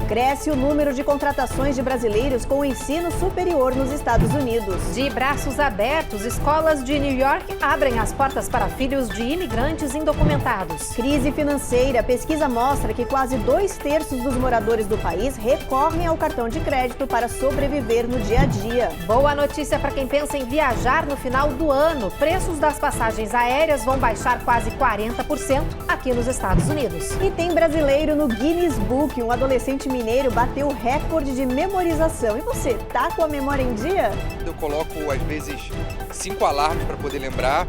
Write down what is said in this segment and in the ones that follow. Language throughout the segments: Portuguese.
Cresce o número de contratações de brasileiros com ensino superior nos Estados Unidos. De braços abertos, escolas de New York abrem as portas para filhos de imigrantes indocumentados. Crise financeira. Pesquisa mostra que quase 2/3 dos moradores do país recorrem ao cartão de crédito para sobreviver no dia a dia. Boa notícia para quem pensa em viajar no final do ano. Preços das passagens aéreas vão baixar quase 40% aqui nos Estados Unidos. E tem brasileiro no Guinness Book. Um adolescente mineiro bateu o recorde de memorização. E você, tá com a memória em dia? Eu coloco, às vezes, 5 alarmes para poder lembrar.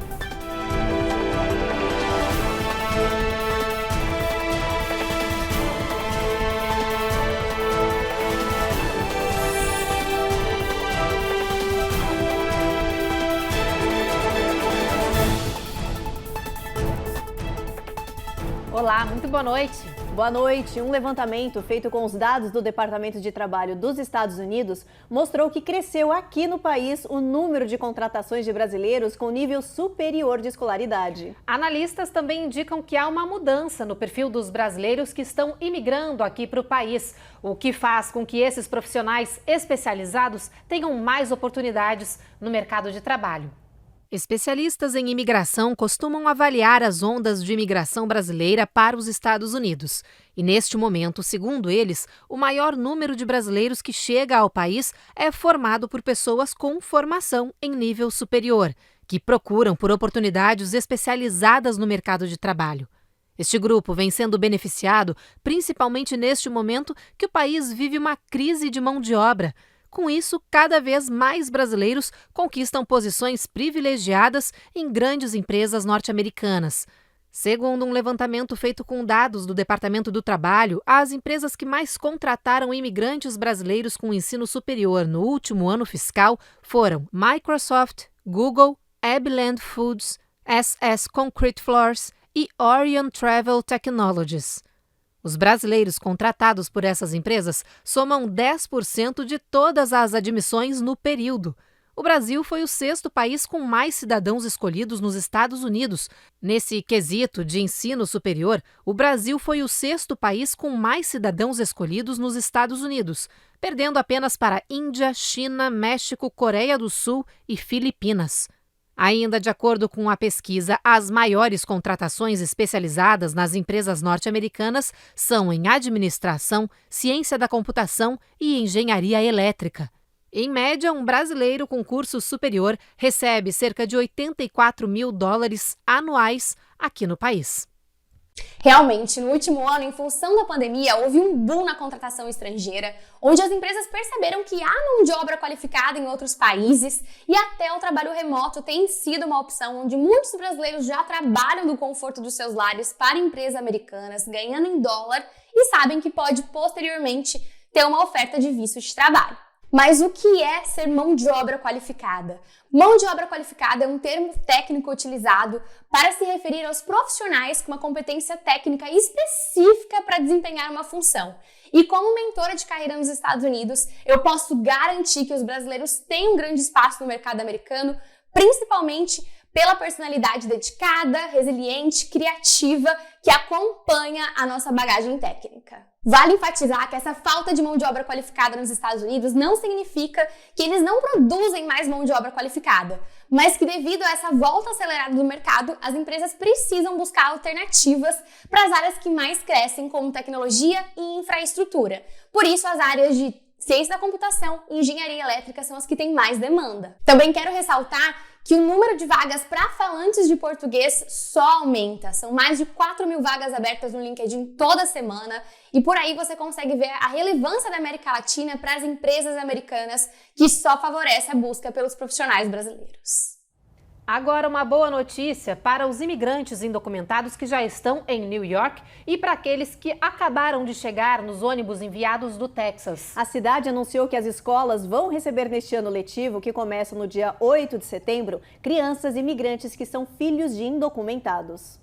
Olá, muito boa noite. Boa noite. Um levantamento feito com os dados do Departamento de Trabalho dos Estados Unidos mostrou que cresceu aqui no país o número de contratações de brasileiros com nível superior de escolaridade. Analistas também indicam que há uma mudança no perfil dos brasileiros que estão imigrando aqui para o país, o que faz com que esses profissionais especializados tenham mais oportunidades no mercado de trabalho. Especialistas em imigração costumam avaliar as ondas de imigração brasileira para os Estados Unidos. E neste momento, segundo eles, o maior número de brasileiros que chega ao país é formado por pessoas com formação em nível superior, que procuram por oportunidades especializadas no mercado de trabalho. Este grupo vem sendo beneficiado principalmente neste momento que o país vive uma crise de mão de obra. Com isso, cada vez mais brasileiros conquistam posições privilegiadas em grandes empresas norte-americanas. Segundo um levantamento feito com dados do Departamento do Trabalho, as empresas que mais contrataram imigrantes brasileiros com ensino superior no último ano fiscal foram Microsoft, Google, Abiland Foods, SS Concrete Floors e Orion Travel Technologies. Os brasileiros contratados por essas empresas somam 10% de todas as admissões no período. O Brasil foi o 6º país com mais cidadãos escolhidos nos Estados Unidos. Nesse quesito de ensino superior, o Brasil foi o 6º país com mais cidadãos escolhidos nos Estados Unidos, perdendo apenas para Índia, China, México, Coreia do Sul e Filipinas. Ainda de acordo com a pesquisa, as maiores contratações especializadas nas empresas norte-americanas são em administração, ciência da computação e engenharia elétrica. Em média, um brasileiro com curso superior recebe cerca de $84 mil anuais aqui no país. Realmente, no último ano, em função da pandemia, houve um boom na contratação estrangeira, onde as empresas perceberam que há mão de obra qualificada em outros países e até o trabalho remoto tem sido uma opção onde muitos brasileiros já trabalham do conforto dos seus lares para empresas americanas, ganhando em dólar e sabem que pode posteriormente ter uma oferta de visto de trabalho. Mas o que é ser mão de obra qualificada? Mão de obra qualificada é um termo técnico utilizado para se referir aos profissionais com uma competência técnica específica para desempenhar uma função. E como mentora de carreira nos Estados Unidos, eu posso garantir que os brasileiros têm um grande espaço no mercado americano, principalmente pela personalidade dedicada, resiliente, criativa, que acompanha a nossa bagagem técnica. Vale enfatizar que essa falta de mão de obra qualificada nos Estados Unidos não significa que eles não produzem mais mão de obra qualificada, mas que devido a essa volta acelerada do mercado, as empresas precisam buscar alternativas para as áreas que mais crescem, como tecnologia e infraestrutura. Por isso, as áreas de ciência da computação e engenharia elétrica são as que têm mais demanda. Também quero ressaltar que o número de vagas para falantes de português só aumenta. São mais de 4 mil vagas abertas no LinkedIn toda semana e por aí você consegue ver a relevância da América Latina para as empresas americanas, que só favorece a busca pelos profissionais brasileiros. Agora, uma boa notícia para os imigrantes indocumentados que já estão em New York e para aqueles que acabaram de chegar nos ônibus enviados do Texas. A cidade anunciou que as escolas vão receber neste ano letivo, que começa no dia 8 de setembro, crianças imigrantes que são filhos de indocumentados.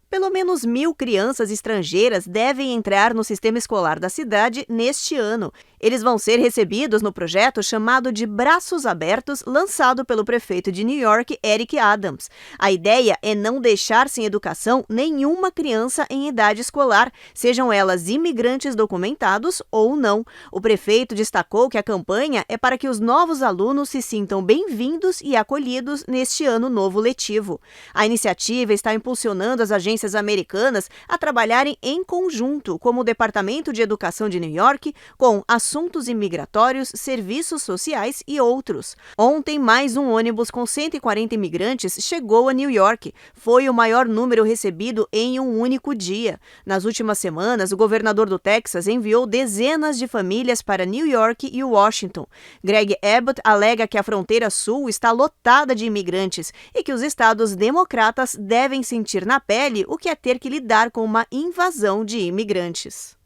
Pelo menos 1.000 crianças estrangeiras devem entrar no sistema escolar da cidade neste ano. Eles vão ser recebidos no projeto chamado de Braços Abertos, lançado pelo prefeito de New York, Eric Adams. A ideia é não deixar sem educação nenhuma criança em idade escolar, sejam elas imigrantes documentados ou não. O prefeito destacou que a campanha é para que os novos alunos se sintam bem-vindos e acolhidos neste ano novo letivo. A iniciativa está impulsionando as agências americanas a trabalharem em conjunto, como o Departamento de Educação de New York, com assuntos imigratórios, serviços sociais e outros. Ontem, mais um ônibus com 140 imigrantes chegou a New York. Foi o maior número recebido em um único dia. Nas últimas semanas, o governador do Texas enviou dezenas de famílias para New York e Washington. Greg Abbott alega que a fronteira sul está lotada de imigrantes e que os estados democratas devem sentir na pele o que é ter que lidar com uma invasão de imigrantes.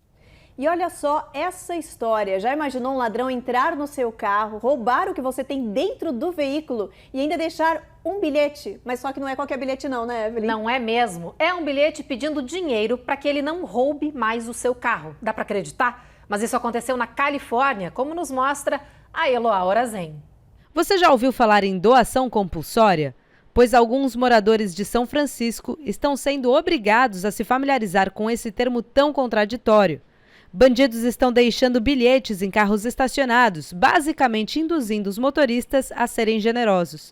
E olha só essa história. Já imaginou um ladrão entrar no seu carro, roubar o que você tem dentro do veículo e ainda deixar um bilhete? Mas só que não é qualquer bilhete não, né, Evelyn? Não é mesmo. É um bilhete pedindo dinheiro para que ele não roube mais o seu carro. Dá para acreditar? Mas isso aconteceu na Califórnia, como nos mostra a Eloá Orazen. Você já ouviu falar em doação compulsória? Pois alguns moradores de São Francisco estão sendo obrigados a se familiarizar com esse termo tão contraditório. Bandidos estão deixando bilhetes em carros estacionados, basicamente induzindo os motoristas a serem generosos.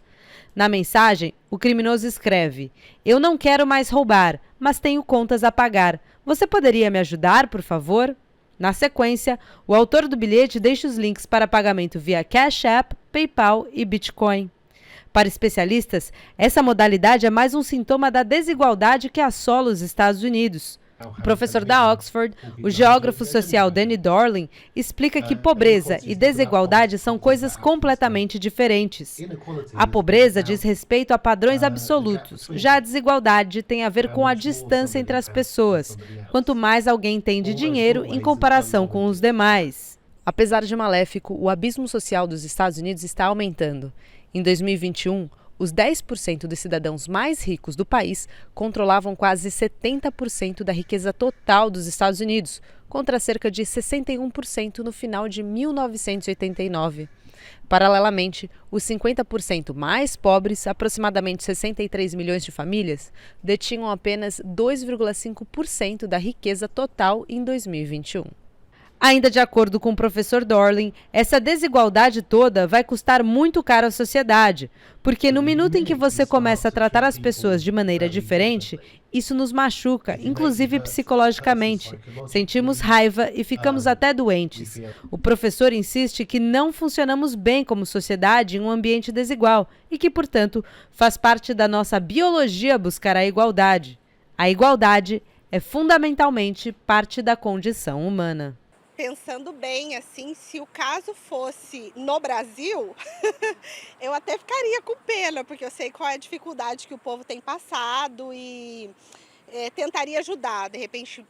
Na mensagem, o criminoso escreve: "Eu não quero mais roubar, mas tenho contas a pagar. Você poderia me ajudar, por favor?" Na sequência, o autor do bilhete deixa os links para pagamento via Cash App, PayPal e Bitcoin. Para especialistas, essa modalidade é mais um sintoma da desigualdade que assola os Estados Unidos. O professor da Oxford, o geógrafo social Danny Dorling, explica que pobreza e desigualdade são coisas completamente diferentes. A pobreza diz respeito a padrões absolutos, já a desigualdade tem a ver com a distância entre as pessoas, quanto mais alguém tem de dinheiro em comparação com os demais. Apesar de maléfico, o abismo social dos Estados Unidos está aumentando. Em 2021, os 10% dos cidadãos mais ricos do país controlavam quase 70% da riqueza total dos Estados Unidos, contra cerca de 61% no final de 1989. Paralelamente, os 50% mais pobres, aproximadamente 63 milhões de famílias, detinham apenas 2,5% da riqueza total em 2021. Ainda de acordo com o professor Dorling, essa desigualdade toda vai custar muito caro à sociedade, porque no minuto em que você começa a tratar as pessoas de maneira diferente, isso nos machuca, inclusive psicologicamente. Sentimos raiva e ficamos até doentes. O professor insiste que não funcionamos bem como sociedade em um ambiente desigual e que, portanto, faz parte da nossa biologia buscar a igualdade. A igualdade é fundamentalmente parte da condição humana. Pensando bem, assim, se o caso fosse no Brasil, eu até ficaria com pena, porque eu sei qual é a dificuldade que o povo tem passado e tentaria ajudar, de repente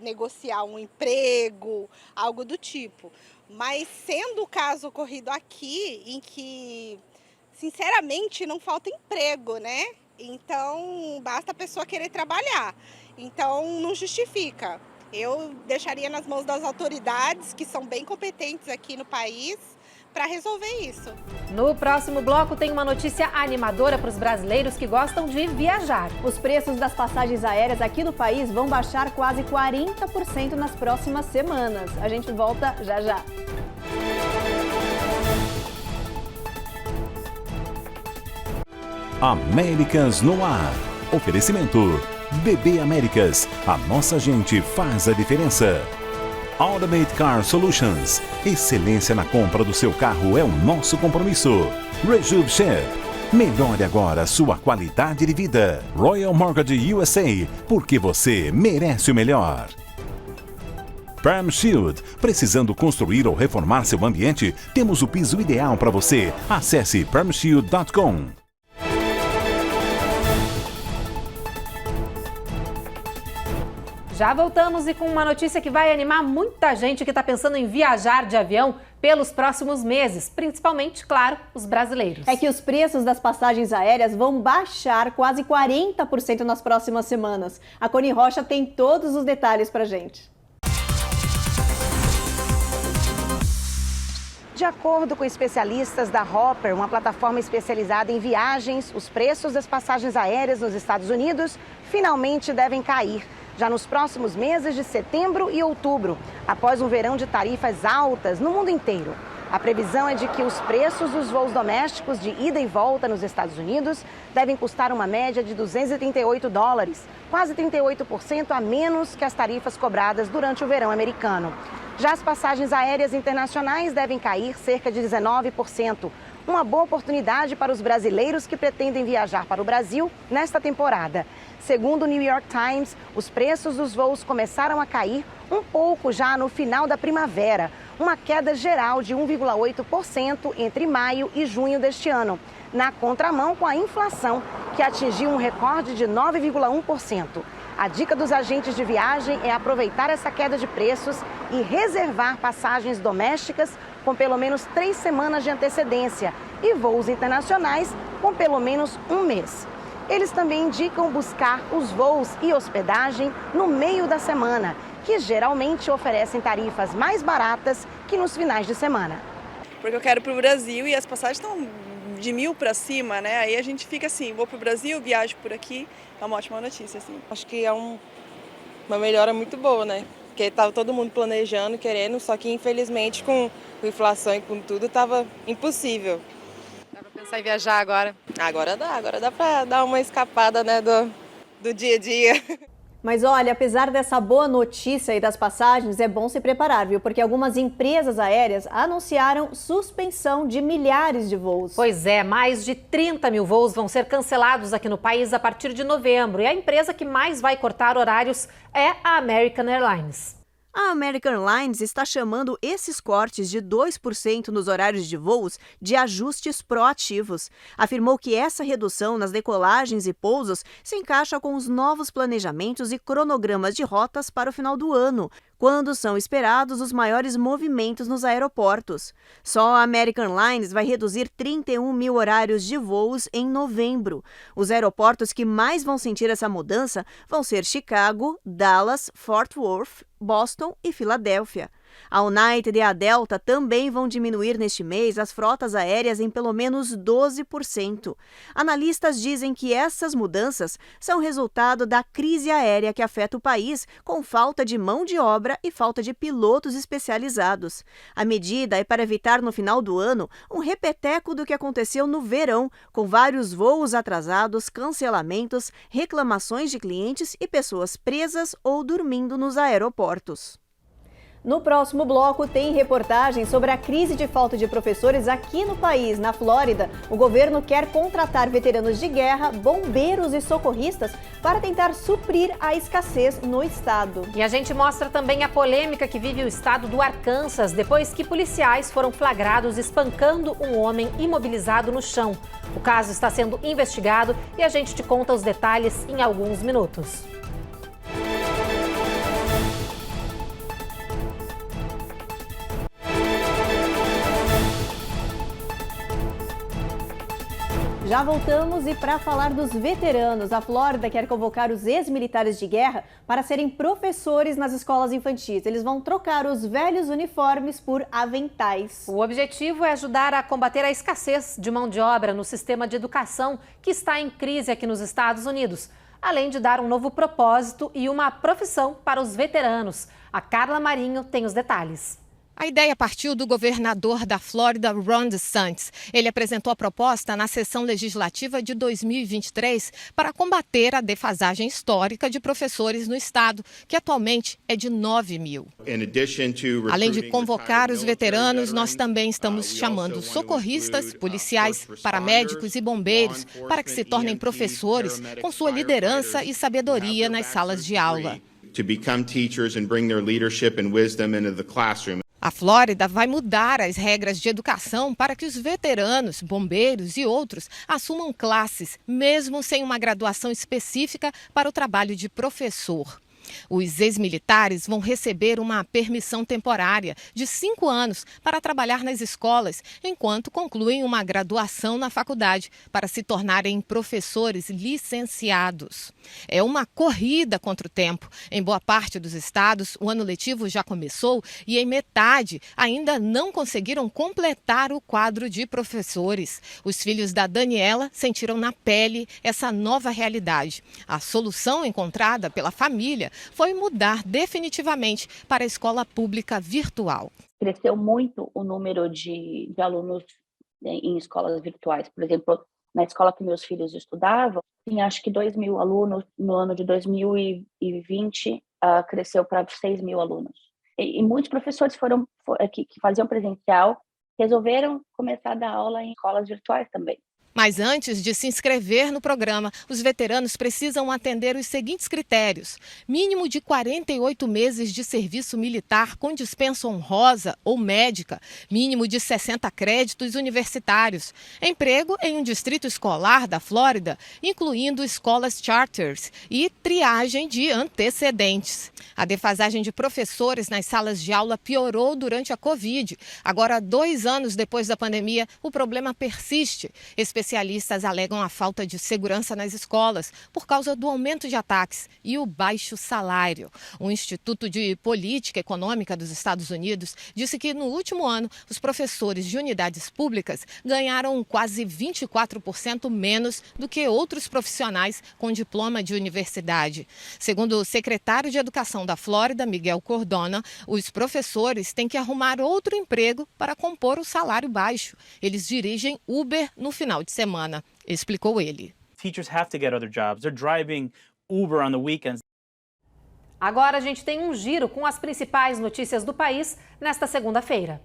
negociar um emprego, algo do tipo. Mas sendo o caso ocorrido aqui, em que, sinceramente, não falta emprego, né? Então, basta a pessoa querer trabalhar. Então, não justifica. Eu deixaria nas mãos das autoridades, que são bem competentes aqui no país, para resolver isso. No próximo bloco tem uma notícia animadora para os brasileiros que gostam de viajar. Os preços das passagens aéreas aqui no país vão baixar quase 40% nas próximas semanas. A gente volta já já. Américas no ar. Oferecimento BB Américas, a nossa gente faz a diferença. Automate Car Solutions, excelência na compra do seu carro é o nosso compromisso. Rejuve Chef, melhore agora sua qualidade de vida. Royal Mortgage USA, porque você merece o melhor. Perm Shield, precisando construir ou reformar seu ambiente? Temos o piso ideal para você. Acesse permshield.com. Já voltamos e com uma notícia que vai animar muita gente que está pensando em viajar de avião pelos próximos meses, principalmente, claro, os brasileiros. É que os preços das passagens aéreas vão baixar quase 40% nas próximas semanas. A Coni Rocha tem todos os detalhes pra gente. De acordo com especialistas da Hopper, uma plataforma especializada em viagens, os preços das passagens aéreas nos Estados Unidos finalmente devem cair já nos próximos meses de setembro e outubro, após um verão de tarifas altas no mundo inteiro. A previsão é de que os preços dos voos domésticos de ida e volta nos Estados Unidos devem custar uma média de $238, quase 38% a menos que as tarifas cobradas durante o verão americano. Já as passagens aéreas internacionais devem cair cerca de 19%, uma boa oportunidade para os brasileiros que pretendem viajar para o Brasil nesta temporada. Segundo o New York Times, os preços dos voos começaram a cair um pouco já no final da primavera, uma queda geral de 1,8% entre maio e junho deste ano, na contramão com a inflação, que atingiu um recorde de 9,1%. A dica dos agentes de viagem é aproveitar essa queda de preços e reservar passagens domésticas com pelo menos 3 semanas de antecedência e voos internacionais com pelo menos um mês. Eles também indicam buscar os voos e hospedagem no meio da semana, que geralmente oferecem tarifas mais baratas que nos finais de semana. Porque eu quero ir para o Brasil e as passagens estão de 1.000 para cima, né? Aí a gente fica assim, vou para o Brasil, viajo por aqui, é uma ótima notícia, assim. Acho que é uma melhora muito boa, né? Porque estava todo mundo planejando, querendo, só que infelizmente com inflação e com tudo estava impossível. Dá para pensar em viajar agora? Agora dá para dar uma escapada, né, do dia a dia. Mas olha, apesar dessa boa notícia aí das passagens, é bom se preparar, viu? Porque algumas empresas aéreas anunciaram suspensão de milhares de voos. Pois é, mais de 30 mil voos vão ser cancelados aqui no país a partir de novembro. E a empresa que mais vai cortar horários é a American Airlines. A American Airlines está chamando esses cortes de 2% nos horários de voos de ajustes proativos. Afirmou que essa redução nas decolagens e pousos se encaixa com os novos planejamentos e cronogramas de rotas para o final do ano, quando são esperados os maiores movimentos nos aeroportos. Só a American Airlines vai reduzir 31 mil horários de voos em novembro. Os aeroportos que mais vão sentir essa mudança vão ser Chicago, Dallas, Fort Worth, Boston e Filadélfia. A United e a Delta também vão diminuir neste mês as frotas aéreas em pelo menos 12%. Analistas dizem que essas mudanças são resultado da crise aérea que afeta o país, com falta de mão de obra e falta de pilotos especializados. A medida é para evitar no final do ano um repeteco do que aconteceu no verão, com vários voos atrasados, cancelamentos, reclamações de clientes e pessoas presas ou dormindo nos aeroportos. No próximo bloco tem reportagem sobre a crise de falta de professores aqui no país. Na Flórida, o governo quer contratar veteranos de guerra, bombeiros e socorristas para tentar suprir a escassez no estado. E a gente mostra também a polêmica que vive o estado do Arkansas depois que policiais foram flagrados espancando um homem imobilizado no chão. O caso está sendo investigado e a gente te conta os detalhes em alguns minutos. Já voltamos e para falar dos veteranos, a Flórida quer convocar os ex-militares de guerra para serem professores nas escolas infantis. Eles vão trocar os velhos uniformes por aventais. O objetivo é ajudar a combater a escassez de mão de obra no sistema de educação que está em crise aqui nos Estados Unidos, além de dar um novo propósito e uma profissão para os veteranos. A Carla Marinho tem os detalhes. A ideia partiu do governador da Flórida, Ron DeSantis. Ele apresentou a proposta na sessão legislativa de 2023 para combater a defasagem histórica de professores no estado, que atualmente é de 9 mil. Além de convocar os veteranos, nós também estamos chamando socorristas, policiais, paramédicos e bombeiros para que se tornem professores com sua liderança e sabedoria nas salas de aula. A Flórida vai mudar as regras de educação para que os veteranos, bombeiros e outros assumam classes, mesmo sem uma graduação específica para o trabalho de professor. Os ex-militares vão receber uma permissão temporária de 5 anos para trabalhar nas escolas, enquanto concluem uma graduação na faculdade para se tornarem professores licenciados. É uma corrida contra o tempo. Em boa parte dos estados, o ano letivo já começou e em metade ainda não conseguiram completar o quadro de professores. Os filhos da Daniela sentiram na pele essa nova realidade. A solução encontrada pela família foi mudar definitivamente para a escola pública virtual. Cresceu muito o número de alunos em escolas virtuais. Por exemplo, na escola que meus filhos estudavam, tinha acho que 2.000 alunos. No ano de 2020, cresceu para 6.000 alunos. E muitos professores que faziam presencial resolveram começar a dar aula em escolas virtuais também. Mas antes de se inscrever no programa, os veteranos precisam atender os seguintes critérios: mínimo de 48 meses de serviço militar com dispensa honrosa ou médica, mínimo de 60 créditos universitários, emprego em um distrito escolar da Flórida, incluindo escolas charters, e triagem de antecedentes. A defasagem de professores nas salas de aula piorou durante a Covid. Agora, 2 anos depois da pandemia, o problema persiste. Especialistas alegam a falta de segurança nas escolas por causa do aumento de ataques e o baixo salário. O Instituto de Política Econômica dos Estados Unidos disse que no último ano os professores de unidades públicas ganharam quase 24% menos do que outros profissionais com diploma de universidade. Segundo o secretário de Educação da Flórida, Miguel Cordona, os professores têm que arrumar outro emprego para compor o salário baixo. Eles dirigem Uber no final de semana, explicou ele. Teachers have to get other jobs. They're driving Uber on the weekends. Agora a gente tem um giro com as principais notícias do país nesta segunda-feira.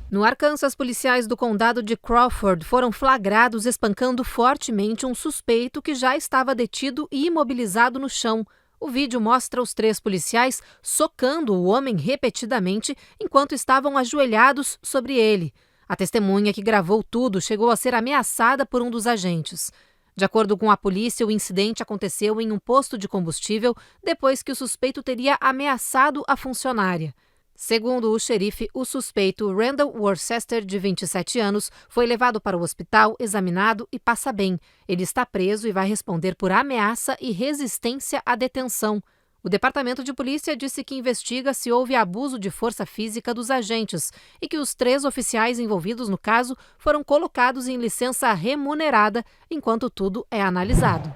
No Arkansas, policiais do condado de Crawford foram flagrados espancando fortemente um suspeito que já estava detido e imobilizado no chão. O vídeo mostra os 3 policiais socando o homem repetidamente enquanto estavam ajoelhados sobre ele. A testemunha que gravou tudo chegou a ser ameaçada por um dos agentes. De acordo com a polícia, o incidente aconteceu em um posto de combustível depois que o suspeito teria ameaçado a funcionária. Segundo o xerife, o suspeito Randall Worcester, de 27 anos, foi levado para o hospital, examinado e passa bem. Ele está preso e vai responder por ameaça e resistência à detenção. O Departamento de Polícia disse que investiga se houve abuso de força física dos agentes e que os 3 oficiais envolvidos no caso foram colocados em licença remunerada enquanto tudo é analisado.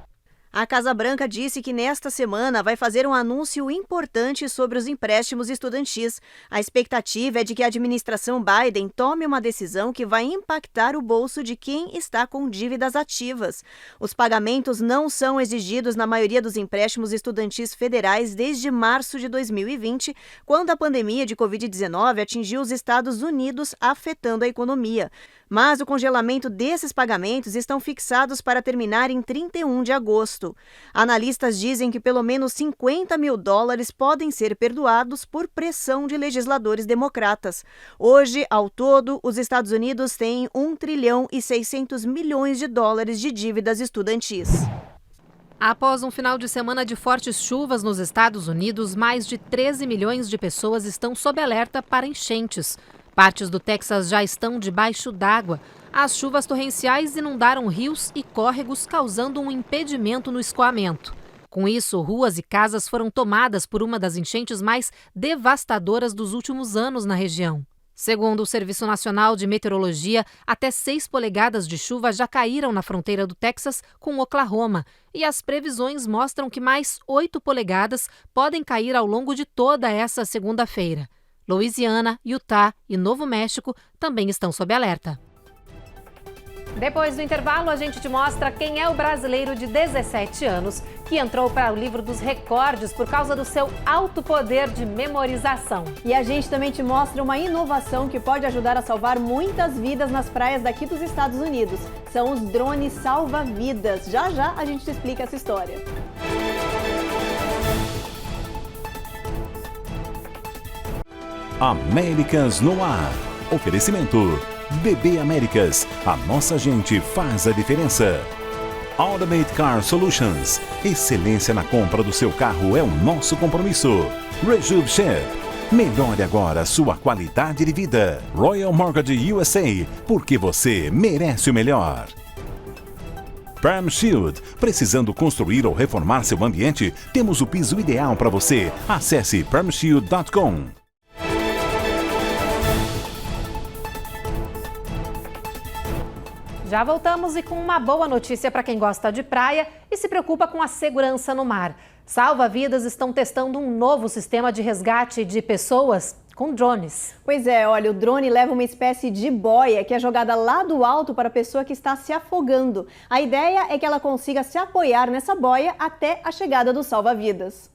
A Casa Branca disse que nesta semana vai fazer um anúncio importante sobre os empréstimos estudantis. A expectativa é de que a administração Biden tome uma decisão que vai impactar o bolso de quem está com dívidas ativas. Os pagamentos não são exigidos na maioria dos empréstimos estudantis federais desde março de 2020, quando a pandemia de Covid-19 atingiu os Estados Unidos, afetando a economia. Mas o congelamento desses pagamentos estão fixados para terminar em 31 de agosto. Analistas dizem que pelo menos $50 mil podem ser perdoados por pressão de legisladores democratas. Hoje, ao todo, os Estados Unidos têm $1 trilhão e 600 milhões de dívidas estudantis. Após um final de semana de fortes chuvas nos Estados Unidos, mais de 13 milhões de pessoas estão sob alerta para enchentes. Partes do Texas já estão debaixo d'água. As chuvas torrenciais inundaram rios e córregos, causando um impedimento no escoamento. Com isso, ruas e casas foram tomadas por uma das enchentes mais devastadoras dos últimos anos na região. Segundo o Serviço Nacional de Meteorologia, até 6 polegadas de chuva já caíram na fronteira do Texas com Oklahoma, e as previsões mostram que mais 8 polegadas podem cair ao longo de toda essa segunda-feira. Louisiana, Utah e Novo México também estão sob alerta. Depois do intervalo, a gente te mostra quem é o brasileiro de 17 anos que entrou para o livro dos recordes por causa do seu alto poder de memorização. E a gente também te mostra uma inovação que pode ajudar a salvar muitas vidas nas praias daqui dos Estados Unidos. São os drones salva-vidas. Já já a gente te explica essa história. Américas no ar. Oferecimento BB Américas, a nossa gente faz a diferença. Automate Car Solutions, excelência na compra do seu carro é o nosso compromisso. Rejuve Chef, melhore agora sua qualidade de vida. Royal Mortgage USA, porque você merece o melhor. Perm Shield, precisando construir ou reformar seu ambiente? Temos o piso ideal para você. Acesse permshield.com. Já voltamos e com uma boa notícia para quem gosta de praia e se preocupa com a segurança no mar. Salva-vidas estão testando um novo sistema de resgate de pessoas com drones. Pois é, olha, o drone leva uma espécie de boia que é jogada lá do alto para a pessoa que está se afogando. A ideia é que ela consiga se apoiar nessa boia até a chegada do salva-vidas.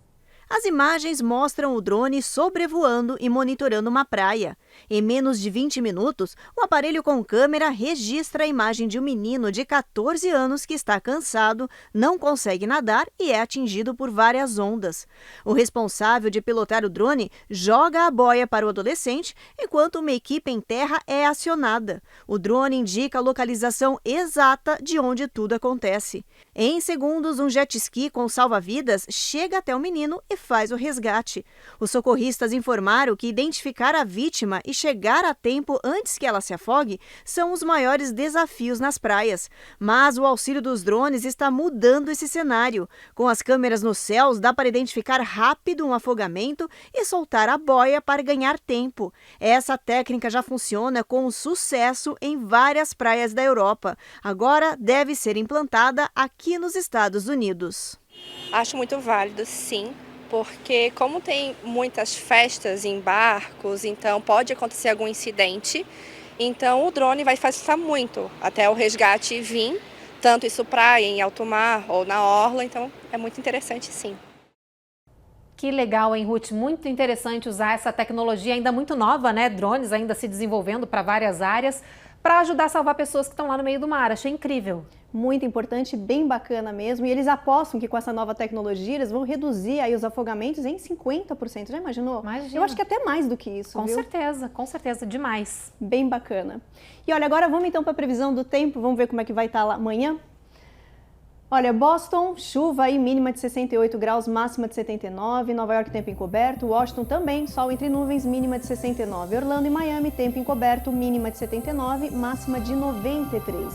As imagens mostram o drone sobrevoando e monitorando uma praia. Em menos de 20 minutos, o aparelho com câmera registra a imagem de um menino de 14 anos que está cansado, não consegue nadar e é atingido por várias ondas. O responsável de pilotar o drone joga a boia para o adolescente, enquanto uma equipe em terra é acionada. O drone indica a localização exata de onde tudo acontece. Em segundos, um jet ski com salva-vidas chega até o menino e faz o resgate. Os socorristas informaram que identificar a vítima e chegar a tempo antes que ela se afogue são os maiores desafios nas praias. Mas o auxílio dos drones está mudando esse cenário. Com as câmeras nos céus, dá para identificar rápido um afogamento e soltar a boia para ganhar tempo. Essa técnica já funciona com sucesso em várias praias da Europa. Agora deve ser implantada aqui nos Estados Unidos. Acho muito válido, sim. Porque como tem muitas festas em barcos, então pode acontecer algum incidente, então o drone vai facilitar muito até o resgate vir, tanto isso praia, em alto mar ou na orla, então é muito interessante sim. Que legal, hein, Ruth? Muito interessante usar essa tecnologia ainda muito nova, né? Drones ainda se desenvolvendo para várias áreas, para ajudar a salvar pessoas que estão lá no meio do mar. Achei incrível. Muito importante, bem bacana mesmo. E eles apostam que com essa nova tecnologia eles vão reduzir aí os afogamentos em 50%. Já imaginou? Imagina. Eu acho que até mais do que isso, com certeza, demais. Bem bacana. E olha, agora vamos então para a previsão do tempo. Vamos ver como é que vai estar lá amanhã. Olha, Boston, chuva aí, mínima de 68 graus, máxima de 79. Nova York, tempo encoberto. Washington também, sol entre nuvens, mínima de 69. Orlando e Miami, tempo encoberto, mínima de 79, máxima de 93.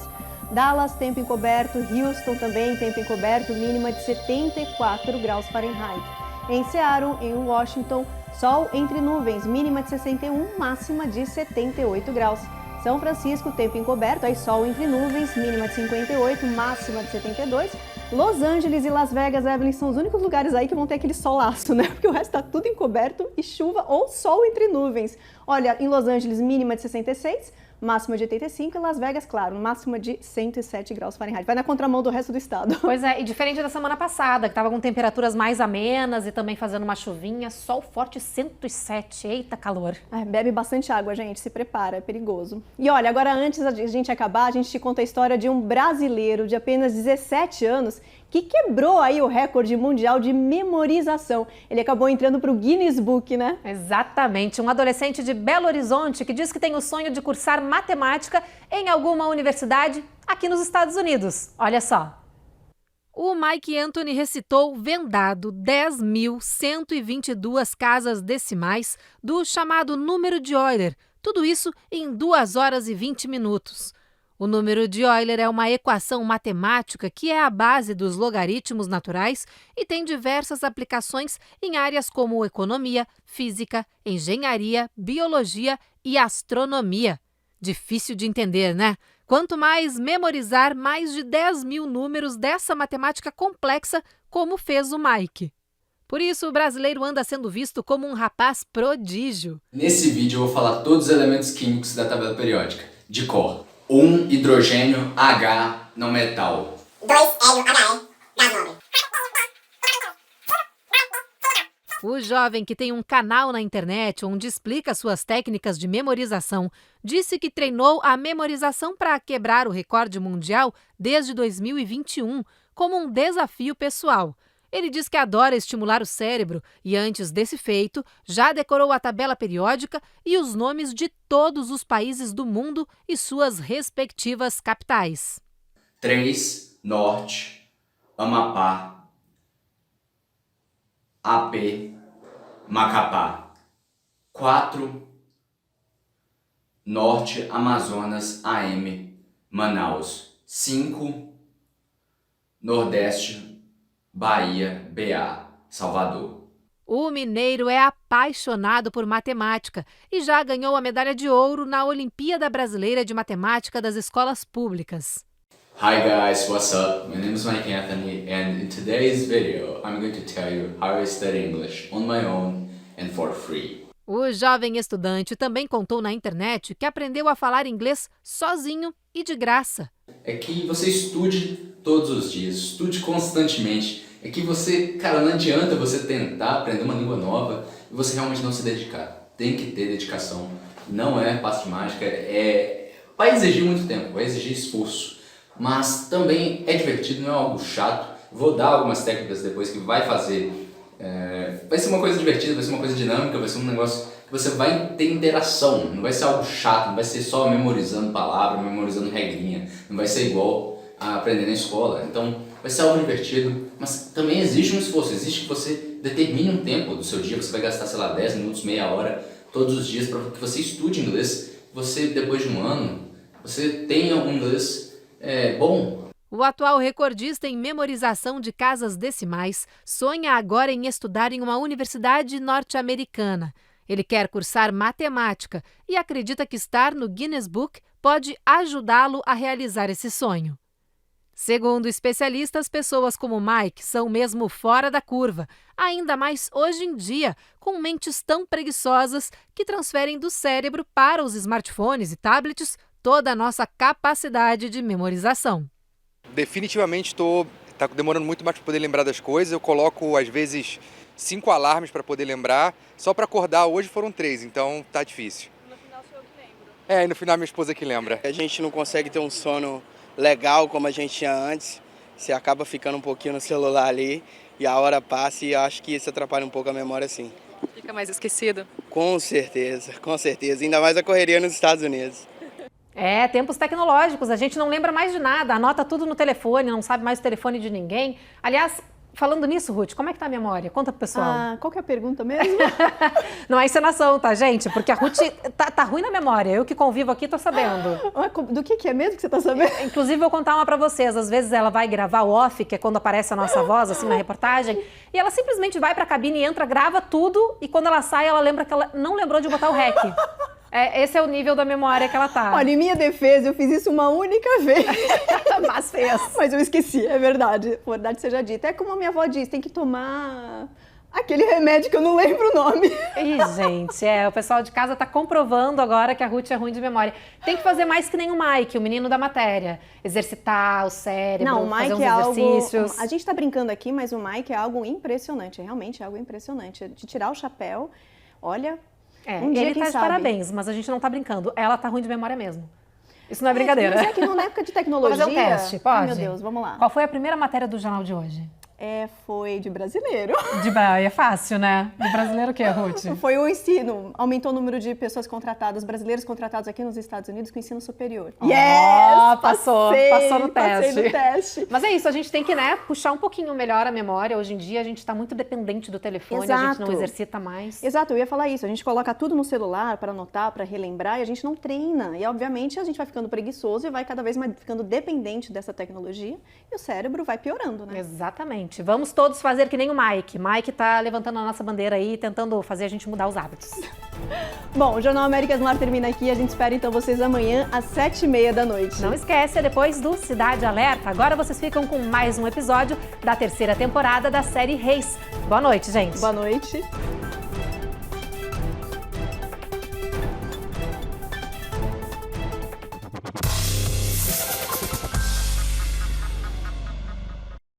Dallas, tempo encoberto. Houston também, tempo encoberto, mínima de 74 graus Fahrenheit. Em Seattle, em Washington, sol entre nuvens, mínima de 61, máxima de 78 graus. São Francisco, tempo encoberto, aí sol entre nuvens, mínima de 58, máxima de 72. Los Angeles e Las Vegas, Evelyn, são os únicos lugares aí que vão ter aquele solaço, né? Porque o resto tá tudo encoberto e chuva ou sol entre nuvens. Olha, em Los Angeles, mínima de 66, máxima de 85 e Las Vegas, claro, máxima de 107 graus Fahrenheit. Vai na contramão do resto do estado. Pois é, e diferente da semana passada, que estava com temperaturas mais amenas e também fazendo uma chuvinha, sol forte 107, eita calor. Bebe bastante água, gente, se prepara, é perigoso. E olha, agora antes da gente acabar, a gente te conta a história de um brasileiro de apenas 17 anos que quebrou aí o recorde mundial de memorização. Ele acabou entrando para o Guinness Book, né? Exatamente. Um adolescente de Belo Horizonte que diz que tem o sonho de cursar matemática em alguma universidade aqui nos Estados Unidos. Olha só. O Mike Anthony recitou vendado 10.122 casas decimais do chamado número de Euler. Tudo isso em 2 horas e 20 minutos. O número de Euler é uma equação matemática que é a base dos logaritmos naturais e tem diversas aplicações em áreas como economia, física, engenharia, biologia e astronomia. Difícil de entender, né? Quanto mais memorizar mais de 10.000 números dessa matemática complexa, como fez o Mike. Por isso, o brasileiro anda sendo visto como um rapaz prodígio. Nesse vídeo eu vou falar todos os elementos químicos da tabela periódica, de cor. 1 hidrogênio H não metal. 2 hélio HE, gás nobre. O jovem, que tem um canal na internet onde explica suas técnicas de memorização, disse que treinou a memorização para quebrar o recorde mundial desde 2021 como um desafio pessoal. Ele diz que adora estimular o cérebro e, antes desse feito, já decorou a tabela periódica e os nomes de todos os países do mundo e suas respectivas capitais. 3, Norte, Amapá, AP, Macapá. 4, Norte, Amazonas, AM, Manaus. 5, Nordeste, Bahia, BA, Salvador. O mineiro é apaixonado por matemática e já ganhou a medalha de ouro na Olimpíada Brasileira de Matemática das Escolas Públicas. Hi guys, what's up? My name is Mike Anthony and in today's video I'm going to tell you how I study English on my own and for free. O jovem estudante também contou na internet que aprendeu a falar inglês sozinho e de graça. É que você estude todos os dias, estude constantemente. É que você, cara, não adianta você tentar aprender uma língua nova e você realmente não se dedicar. Tem que ter dedicação. Não é passe de mágica, vai exigir muito tempo, vai exigir esforço. Mas também é divertido, não é algo chato. Vou dar algumas técnicas depois que vai fazer. Vai ser uma coisa divertida, vai ser uma coisa dinâmica, vai ser um negócio que você vai ter interação. Não vai ser algo chato, não vai ser só memorizando palavra, memorizando regrinha. Não vai ser igual a aprender na escola. Então vai ser algo divertido, mas também existe um esforço. Existe que você determine um tempo do seu dia. Você vai gastar, sei lá, 10 minutos, meia hora, todos os dias para que você estude inglês. Você, depois de um ano, você tenha um inglês bom. O atual recordista em memorização de casas decimais sonha agora em estudar em uma universidade norte-americana. Ele quer cursar matemática e acredita que estar no Guinness Book pode ajudá-lo a realizar esse sonho. Segundo especialistas, pessoas como Mike são mesmo fora da curva, ainda mais hoje em dia, com mentes tão preguiçosas que transferem do cérebro para os smartphones e tablets toda a nossa capacidade de memorização. Definitivamente tá demorando muito mais para poder lembrar das coisas. Eu coloco, às vezes, 5 alarmes para poder lembrar. Só para acordar hoje foram 3, então tá difícil. No final sou eu que lembro. E no final minha esposa que lembra. A gente não consegue ter um sono legal como a gente tinha antes. Você acaba ficando um pouquinho no celular ali e a hora passa e acho que isso atrapalha um pouco a memória, sim. Fica mais esquecido? Com certeza, com certeza. Ainda mais a correria nos Estados Unidos. Tempos tecnológicos, a gente não lembra mais de nada, anota tudo no telefone, não sabe mais o telefone de ninguém. Aliás, falando nisso, Ruth, como é que tá a memória? Conta pro pessoal. Qual que é a pergunta mesmo? Não é encenação, tá, gente? Porque a Ruth tá ruim na memória, eu que convivo aqui tô sabendo. Do que é mesmo que você tá sabendo? Inclusive, vou contar uma pra vocês. Às vezes ela vai gravar o off, que é quando aparece a nossa voz, assim, na reportagem, e ela simplesmente vai pra cabine, entra, grava tudo, e quando ela sai, ela lembra que ela não lembrou de botar o REC. Esse é o nível da memória que ela tá. Olha, em minha defesa, eu fiz isso uma única vez. Mas fez. Mas eu esqueci, é verdade. Verdade seja dita. É como a minha avó diz, tem que tomar aquele remédio que eu não lembro o nome. Ih, gente, o pessoal de casa tá comprovando agora que a Ruth é ruim de memória. Tem que fazer mais que nem o Mike, o menino da matéria. Exercitar o cérebro, não, o Mike fazer uns exercícios. A gente tá brincando aqui, mas o Mike é algo impressionante. Realmente é algo impressionante. De tirar o chapéu, olha... Um dia, ele tá de parabéns, mas a gente não tá brincando. Ela tá ruim de memória mesmo. Isso não é brincadeira. Mas é que na época de tecnologia... Vou fazer um teste, pode? Ai, meu Deus, vamos lá. Qual foi a primeira matéria do jornal de hoje? Foi de brasileiro. É fácil, né? De brasileiro o quê, Ruth? Foi o ensino. Aumentou o número de pessoas contratadas, brasileiros contratados aqui nos Estados Unidos com ensino superior. Passou no teste. Passei no teste. Mas é isso, a gente tem que, puxar um pouquinho melhor a memória. Hoje em dia a gente está muito dependente do telefone, Exato. A gente não exercita mais. Exato, eu ia falar isso. A gente coloca tudo no celular para anotar, para relembrar e a gente não treina. E obviamente a gente vai ficando preguiçoso e vai cada vez mais ficando dependente dessa tecnologia e o cérebro vai piorando, né? Exatamente. Vamos todos fazer que nem o Mike. Mike tá levantando a nossa bandeira aí, tentando fazer a gente mudar os hábitos. Bom, o Jornal Américas no Ar termina aqui. A gente espera então vocês amanhã às 7h30 da noite. Não esquece, é depois do Cidade Alerta. Agora vocês ficam com mais um episódio da 3ª temporada da série Reis. Boa noite, gente. Boa noite.